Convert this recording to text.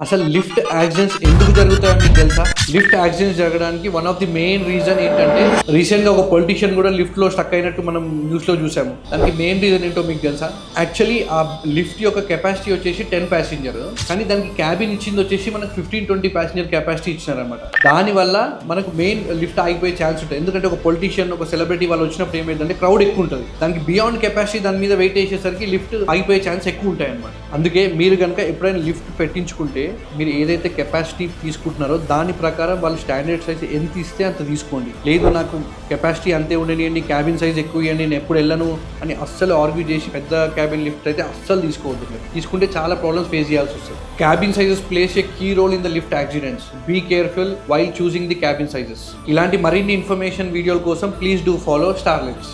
అసలు lift accidents ఎందుకు జరుగుతాయో మీకు తెలుసా? లిఫ్ట్ యాక్సిడెంట్స్ జరగడానికి one of the main reason ఏంటంటే రీసెంట్ గా ఒక పొలిటీషియన్ కూడా లిఫ్ట్ లో స్టక్ అయినట్టు మనం న్యూస్ లో చూసాము. దానికి మెయిన్ రీజన్ ఏంటో మీకు తెలుసా? యాక్చువల్లీ ఆ లిఫ్ట్ యొక్క కెపాసిటీ వచ్చేసి 10 ప్యాసింజర్, కానీ దానికి క్యాబిన్ ఇచ్చింది వచ్చేసి మనకు 15-20 ప్యాసింజర్ కెపాసిటీ ఇచ్చినారనమాట. దానివల్ల మనకు మెయిన్ లిఫ్ట్ ఆగిపోయే ఛాన్స్ ఉంటుంది. ఎందుకంటే ఒక పొలిటీషియన్, ఒక సెలబ్రిటీ వాళ్ళు వచ్చినప్పుడు ఏమైందంటే క్రౌడ్ ఎక్కువ ఉంటుంది, దానికి బియాండ్ కెపాసిటీ దాని మీద వెయిట్ చేసేసరికి లిఫ్ట్ ఆగిపోయే ఛాన్స్ ఎక్కువ ఉంటాయి అనమాట. అందుకే మీరు కనుక ఎప్పుడైనా లిఫ్ట్ పెట్టించుకుంటే మీరు ఏదైతే కెపాసిటీ తీసుకుంటున్నారో దాని ప్రకారం వాళ్ళు స్టాండర్డ్ సైజ్ ఎంత ఇస్తే అంత తీసుకోండి. లేదు నాకు కెపాసిటీ అంతే ఉండనియండి, క్యాబిన్ సైజ్ ఎక్కువ ఇవ్వండి, నేను ఎప్పుడు వెళ్ళను అని అస్సలు ఆర్గ్యూ చేసి పెద్ద క్యాబిన్ లిఫ్ట్ అయితే అస్సలు తీసుకోవద్దు. తీసుకుంటే చాలా ప్రాబ్లమ్స్ ఫేస్ చేయాల్సి వస్తుంది. Cabin sizes place a key role in the lift accidents. Be careful while choosing the cabin sizes. ఇలాంటి మరిన్ని ఇన్ఫర్మేషన్ వీడియోల కోసం ప్లీజ్ డూ ఫాలో స్టార్లింక్స్.